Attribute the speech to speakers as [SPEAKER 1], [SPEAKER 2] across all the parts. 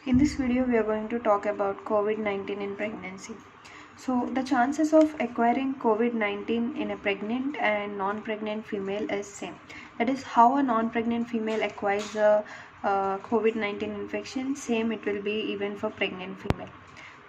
[SPEAKER 1] In this video, we are going to talk about COVID-19 in pregnancy. So, the chances of acquiring COVID-19 in a pregnant and non-pregnant female is same. That is, how a non-pregnant female acquires a COVID-19 infection, same it will be even for pregnant female.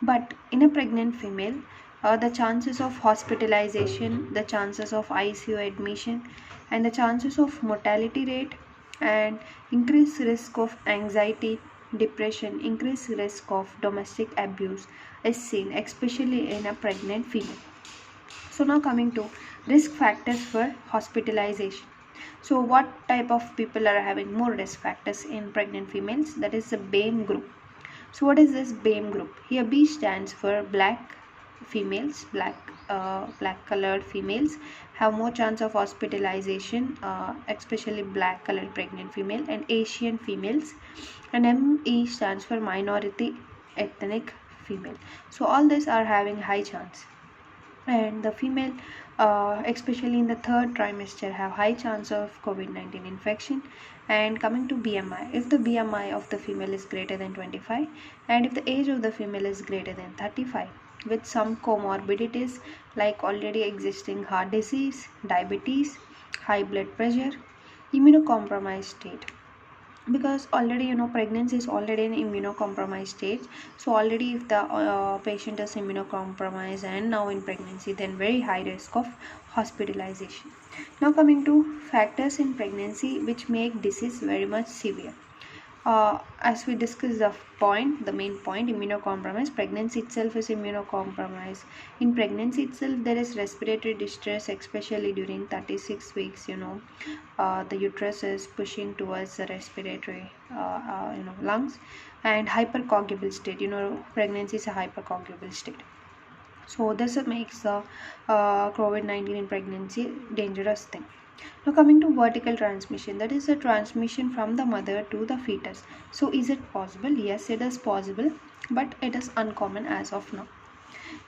[SPEAKER 1] But in a pregnant female, the chances of hospitalization, the chances of ICU admission, and the chances of mortality rate and increased risk of anxiety, depression, increased risk of domestic abuse is seen, especially in a pregnant female. So now coming to risk factors for hospitalization. So what type of people are having more risk factors in pregnant females? That is the BAME group. So what is this BAME group? Here B stands for black females, black colored females have more chance of hospitalization, especially black colored pregnant female, and Asian females, and ME stands for minority ethnic female. So all these are having high chance, and the female especially in the third trimester have high chance of COVID-19 infection. And coming to BMI, if the BMI of the female is greater than 25 and if the age of the female is greater than 35 with some comorbidities like already existing heart disease, diabetes, high blood pressure, immunocompromised state, because already pregnancy is already an immunocompromised stage. So already if the patient is immunocompromised and now in pregnancy, then very high risk of hospitalization. Now coming to factors in pregnancy which make disease very much severe. As we discussed the main point, immunocompromised. Pregnancy itself is immunocompromised. In pregnancy itself, there is respiratory distress, especially during 36 weeks. The uterus is pushing towards the respiratory, lungs, and hypercoagulable state. Pregnancy is a hypercoagulable state. So this makes the COVID-19 in pregnancy dangerous thing. Now coming to vertical transmission, that is the transmission from the mother to the fetus. So is it possible? Yes, it is possible, but it is uncommon as of now.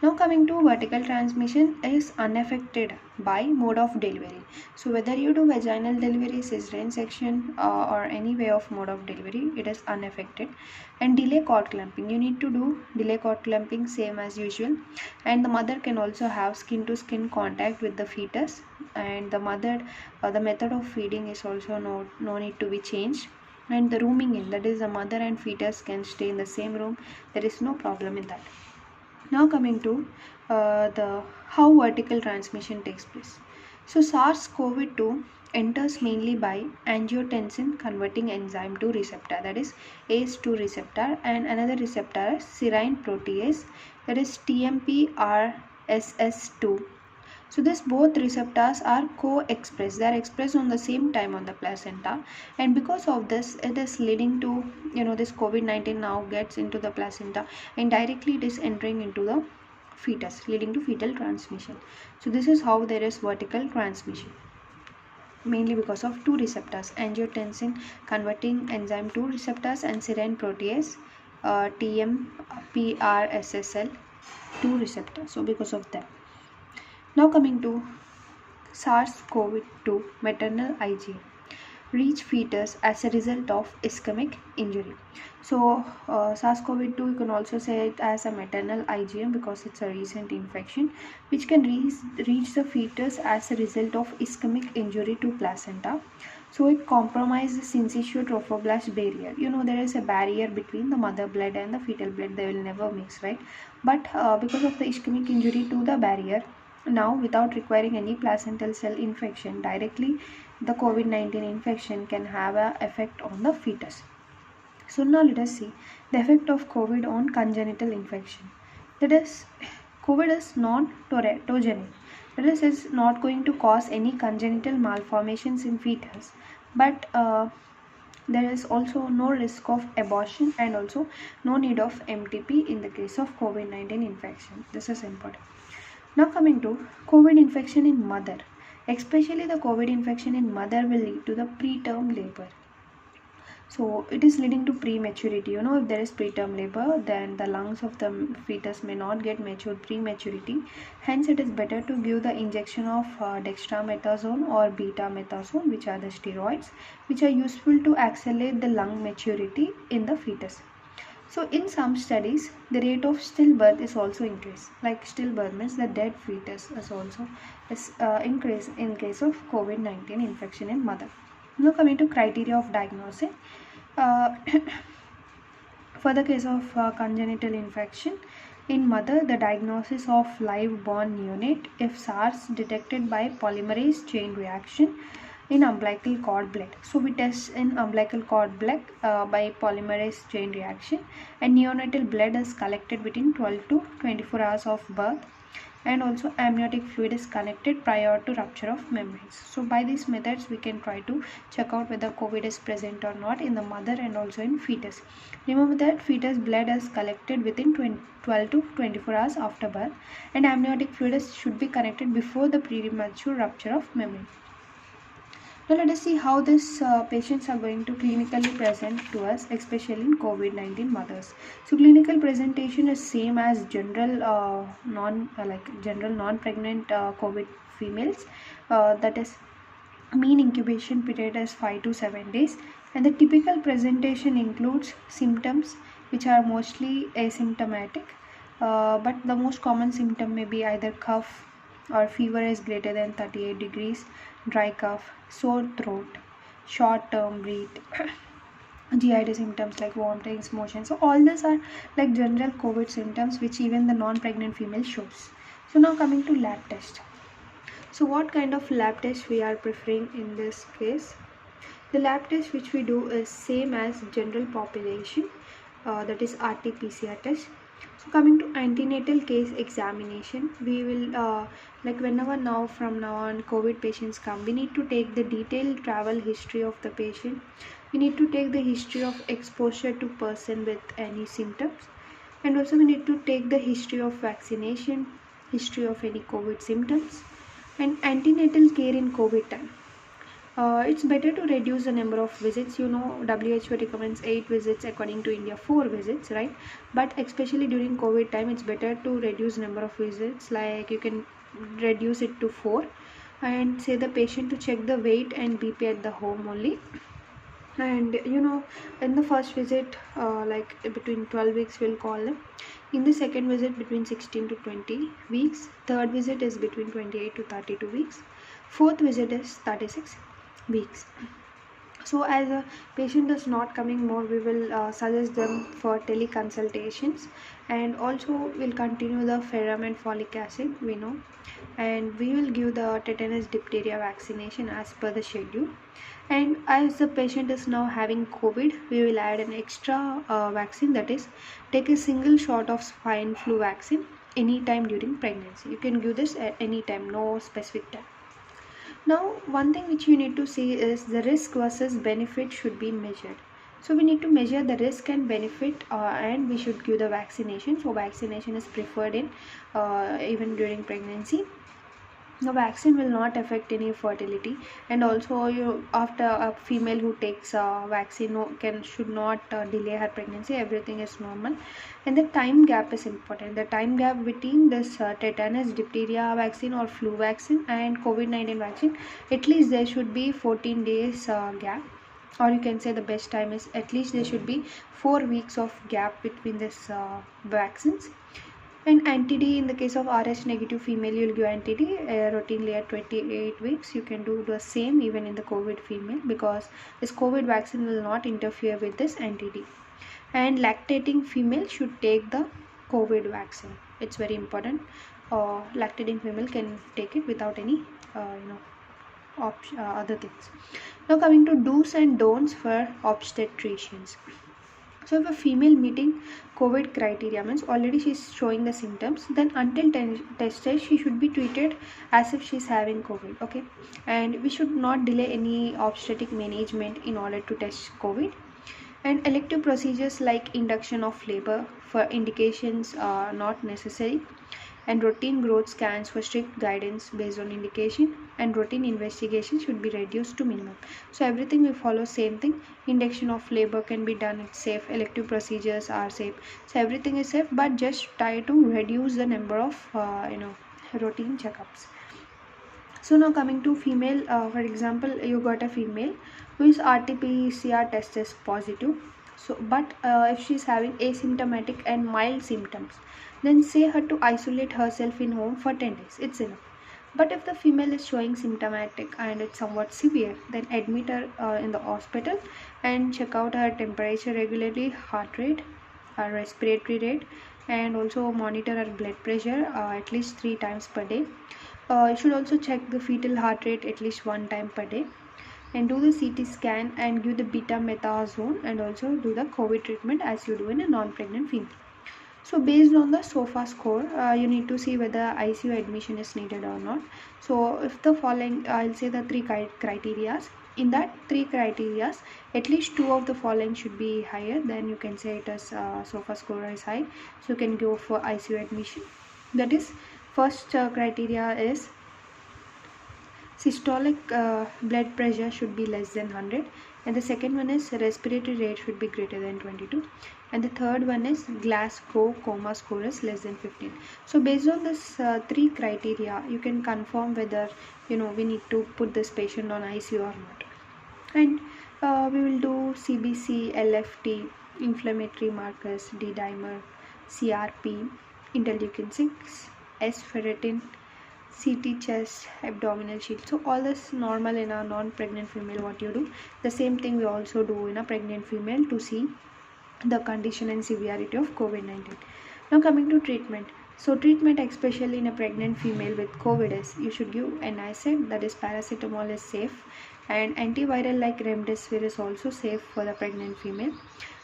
[SPEAKER 1] Now coming to vertical transmission is unaffected by mode of delivery. So whether you do vaginal delivery, cesarean section, or any way of mode of delivery, it is unaffected. And delay cord clamping, you need to do delay cord clamping same as usual. And the mother can also have skin to skin contact with the fetus, and the method of feeding is also no need to be changed. And the rooming in, that is the mother and fetus can stay in the same room, there is no problem in that. Now coming to the how vertical transmission takes place. So SARS-CoV-2 enters mainly by angiotensin converting enzyme 2 receptor, that is ACE2 receptor, and another receptor is serine protease, that is TMPRSS2. So these both receptors are co-expressed. They are expressed on the same time on the placenta, and because of this, it is leading to this COVID-19 now gets into the placenta and directly it is entering into the fetus, leading to fetal transmission. So this is how there is vertical transmission, mainly because of two receptors, angiotensin converting enzyme 2 receptors and serine protease, TMPRSSL2 receptor. So because of that. Now coming to SARS-CoV-2 maternal IgM reach fetus as a result of ischemic injury. So SARS-CoV-2, you can also say it as a maternal IgM because it's a recent infection which can reach the fetus as a result of ischemic injury to placenta. So it compromises the syncytial trophoblast barrier. There is a barrier between the mother blood and the fetal blood, they will never mix, right? But because of the ischemic injury to the barrier, now without requiring any placental cell infection, directly the COVID-19 infection can have an effect on the fetus. So now let us see the effect of COVID on congenital infection. That is, COVID is non-teratogenic. That is, it's not going to cause any congenital malformations in fetus, but there is also no risk of abortion and also no need of MTP in the case of COVID-19 infection. This is important. Now coming to COVID infection in mother, especially the COVID infection in mother will lead to the preterm labor. So it is leading to prematurity. If there is preterm labor, then the lungs of the fetus may not get matured prematurity. Hence it is better to give the injection of dexamethasone or betamethasone, which are the steroids, which are useful to accelerate the lung maturity in the fetus. So in some studies, the rate of stillbirth is also increased. Like stillbirth means the dead fetus is also increased in case of COVID-19 infection in mother. Now coming to criteria of diagnosis. Uh, for the case of congenital infection in mother, the diagnosis of live born neonate if SARS detected by polymerase chain reaction in umbilical cord blood. So we test in umbilical cord blood by polymerase chain reaction, and neonatal blood is collected within 12 to 24 hours of birth, and also amniotic fluid is connected prior to rupture of membranes. So by these methods we can try to check out whether COVID is present or not in the mother and also in fetus. Remember that fetus blood is collected within 12 to 24 hours after birth, and amniotic fluid should be connected before the premature rupture of membrane. Now let us see how these patients are going to clinically present to us, especially in COVID-19 mothers. So clinical presentation is same as general general non-pregnant COVID females. That is, mean incubation period is 5 to 7 days, and the typical presentation includes symptoms which are mostly asymptomatic, but the most common symptom may be either cough or fever is greater than 38 degrees, dry cough, sore throat, short term breath, GID symptoms like vomiting, motion. So all these are like general COVID symptoms which even the non-pregnant female shows. So now coming to lab test. So what kind of lab test we are preferring in this case? The lab test which we do is same as general population, that is RT-PCR test. So coming to antenatal case examination, we will like whenever now from now on COVID patients come, we need to take the detailed travel history of the patient. We need to take the history of exposure to person with any symptoms, and also we need to take the history of vaccination, history of any COVID symptoms, and antenatal care in COVID time. It's better to reduce the number of visits. You know, WHO recommends 8 visits, according to India 4 visits, right? But especially during COVID time, it's better to reduce number of visits. Like you can reduce it to 4, and say the patient to check the weight and BP at the home only. And you know, in the first visit, like between 12 weeks we'll call them. In the second visit between 16 to 20 weeks. Third visit is between 28 to 32 weeks. Fourth visit is 36 weeks. So as a patient is not coming more, we will suggest them for teleconsultations, and also will continue the ferrum and folic acid, we know, and we will give the tetanus diphtheria vaccination as per the schedule. And as the patient is now having COVID, we will add an extra vaccine, that is, take a single shot of swine flu vaccine anytime during pregnancy. You can give this at any time, no specific time. Now, one thing which you need to see is the risk versus benefit should be measured. So we need to measure the risk and benefit, and we should give the vaccination. So vaccination is preferred in even during pregnancy. The vaccine will not affect any fertility, and also you, after a female who takes vaccine should not delay her pregnancy. Everything is normal, and the time gap is important. The time gap between this tetanus diphtheria vaccine or flu vaccine and COVID-19 vaccine, at least there should be 14 days gap, or you can say the best time is at least there should be 4 weeks of gap between this vaccines. And anti-D, in the case of Rh negative female, you will give anti-D routinely at 28 weeks. You can do the same even in the COVID female, because this COVID vaccine will not interfere with this anti-D. And lactating female should take the COVID vaccine. It's very important. Lactating female can take it without any other things. Now coming to do's and don'ts for obstetricians. So if a female meeting COVID criteria, means already she is showing the symptoms, then until tested she should be treated as if she is having COVID, okay? And we should not delay any obstetric management in order to test COVID. And elective procedures like induction of labor for indications are not necessary, and routine growth scans for strict guidance based on indication, and routine investigation should be reduced to minimum. So everything we follow same thing. Induction of labor can be done, it's safe. Elective procedures are safe. So everything is safe, but just try to reduce the number of routine checkups. So now coming to female, for example, you got a female who is RT-PCR test is positive. So but if she's having asymptomatic and mild symptoms, then say her to isolate herself in home for 10 days, it's enough. But if the female is showing symptomatic and it's somewhat severe, then admit her in the hospital and check out her temperature regularly, heart rate, her respiratory rate, and also monitor her blood pressure at least 3 times per day. You should also check the fetal heart rate at least 1 time per day, and do the CT scan and give the betamethasone, and also do the COVID treatment as you do in a non-pregnant female. So based on the SOFA score, you need to see whether ICU admission is needed or not. So if the following, I'll say the three criterias. In that three criterias, at least two of the following should be higher. Then you can say it as SOFA score is high. So you can go for ICU admission. That is, first criteria is systolic blood pressure should be less than 100, and the second one is respiratory rate should be greater than 22, and the third one is Glasgow coma score is less than 15. So based on this three criteria, you can confirm whether we need to put this patient on ICU or not. And we will do CBC, LFT, inflammatory markers, D-dimer, CRP, interleukin 6, S-ferritin, CT chest, abdominal sheet. So all this normal in a non-pregnant female. What you do, the same thing we also do in a pregnant female to see the condition and severity of COVID-19. Now coming to treatment. So treatment, especially in a pregnant female with COVID, is you should give NSAID, that is paracetamol is safe, and antiviral like remdesivir is also safe for the pregnant female.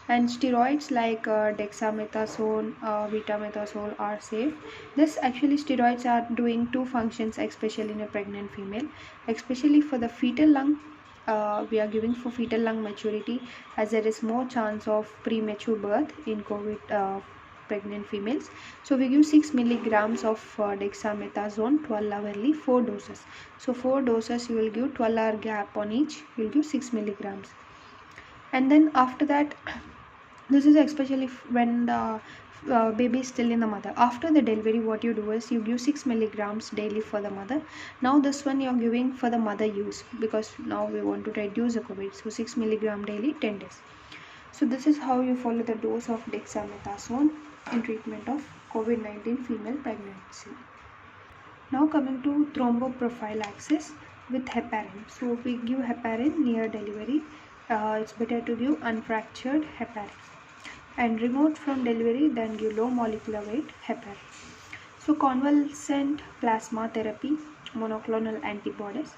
[SPEAKER 1] And steroids like dexamethasone, betamethasone are safe. This actually steroids are doing two functions, especially in a pregnant female, especially for the fetal lung. We are giving for fetal lung maturity, as there is more chance of premature birth in COVID pregnant females. So we give 6 milligrams of dexamethasone 12 hourly, 4 doses. So 4 doses you will give 12-hour gap on each. You will give 6 milligrams. And then after that, this is especially when the baby is still in the mother. After the delivery, what you do is you give 6 milligrams daily for the mother. Now this one you are giving for the mother use, because now we want to reduce the COVID. So 6 milligram daily, 10 days. So this is how you follow the dose of dexamethasone in treatment of COVID-19 female pregnancy. Now coming to thromboprophylaxis with heparin. So we give heparin near delivery. It's better to give unfractured heparin. And remote from delivery, then give low molecular weight heparin. So convalescent plasma therapy, monoclonal antibodies,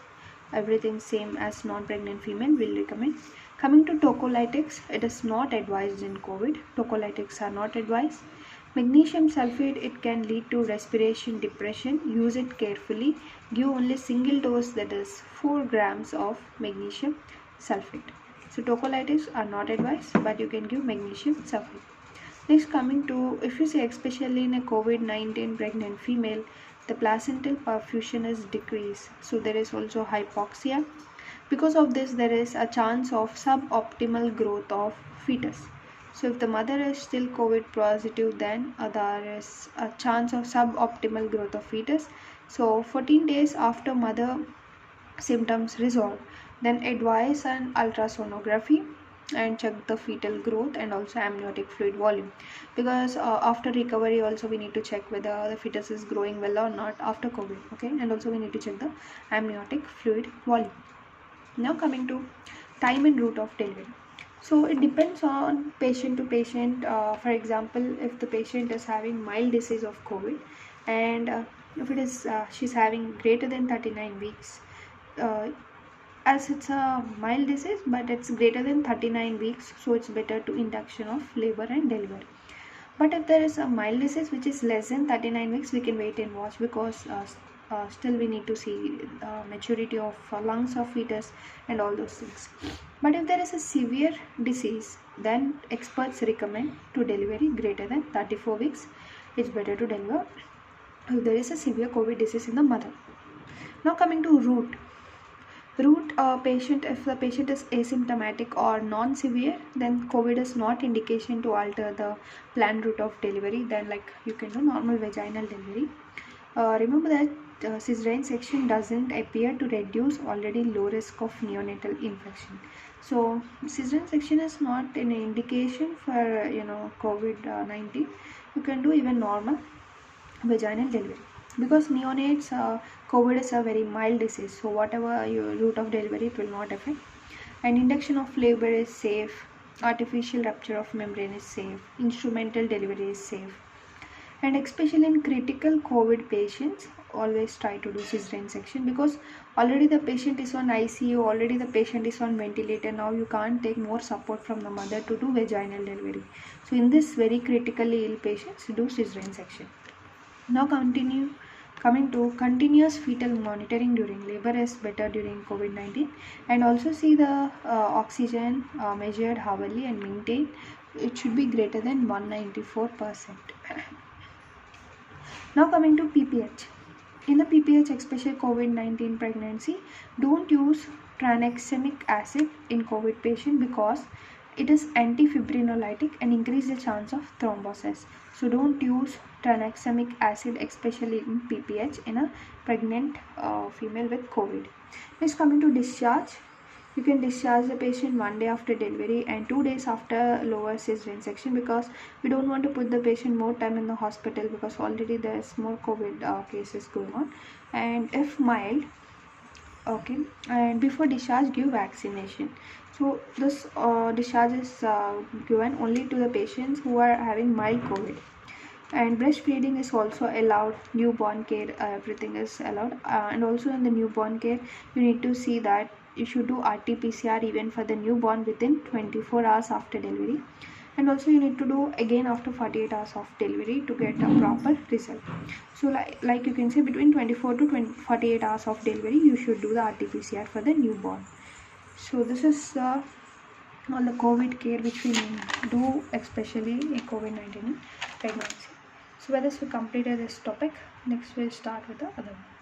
[SPEAKER 1] everything same as non-pregnant female will recommend. Coming to tocolytics, it is not advised in COVID. Tocolytics are not advised. Magnesium sulfate, it can lead to respiration depression. Use it carefully. Give only single dose, that is 4 grams of magnesium sulfate. So tocolytics are not advised, but you can give magnesium sulfate. Next, coming to, if you say especially in a COVID-19 pregnant female, the placental perfusion is decreased. So there is also hypoxia. Because of this, there is a chance of suboptimal growth of fetus. So if the mother is still COVID positive, then there is a chance of suboptimal growth of fetus. So 14 days after mother symptoms resolve, then advise an ultrasonography and check the fetal growth and also amniotic fluid volume, because after recovery also we need to check whether the fetus is growing well or not after COVID. Okay, and also we need to check the amniotic fluid volume. Now coming to time and route of delivery. So it depends on patient to patient. For example, if the patient is having mild disease of COVID, and if it is she's having greater than 39 weeks, as it's a mild disease but it's greater than 39 weeks, so it's better to induction of labor and delivery. But if there is a mild disease which is less than 39 weeks, we can wait and watch, because still we need to see maturity of lungs of fetus and all those things. But if there is a severe disease, then experts recommend to delivery greater than 34 weeks. It's better to deliver if there is a severe COVID disease in the mother. Now coming to route patient, if the patient is asymptomatic or non-severe, then COVID is not indication to alter the planned route of delivery. Then like you can do normal vaginal delivery. Remember that cesarean section doesn't appear to reduce already low risk of neonatal infection. So cesarean section is not an indication for COVID-19. You can do even normal vaginal delivery, because neonates COVID is a very mild disease, so whatever your route of delivery it will not affect. And induction of labor is safe, artificial rupture of membrane is safe, instrumental delivery is safe. And especially in critical COVID patients, always try to do cesarean section, because already the patient is on ICU, already the patient is on ventilator. Now you can't take more support from the mother to do vaginal delivery. So in this very critically ill patients, do cesarean section. Now coming to continuous fetal monitoring during labor is better during COVID-19, and also see the oxygen measured hourly and maintained. It should be greater than 194%. Now coming to PPH. In the PPH, especially COVID-19 pregnancy, don't use tranexamic acid in COVID patient, because it is antifibrinolytic and increase the chance of thrombosis. So don't use tranexamic acid, especially in PPH in a pregnant female with COVID. Next, coming to discharge. You can discharge the patient 1 day after delivery and 2 days after lower cesarean section, because we don't want to put the patient more time in the hospital, because already there's more COVID cases going on. And if mild, okay, and before discharge give vaccination. So this discharge is given only to the patients who are having mild COVID. And breastfeeding is also allowed, newborn care, everything is allowed. And also in the newborn care, you need to see that you should do RT-PCR even for the newborn within 24 hours after delivery, and also you need to do again after 48 hours of delivery to get a proper result. So like you can say between 24 to 48 hours of delivery you should do the RT-PCR for the newborn. So this is all the COVID care which we do, especially in COVID-19 pregnancy. So whether we completed this topic, next we'll start with the other one.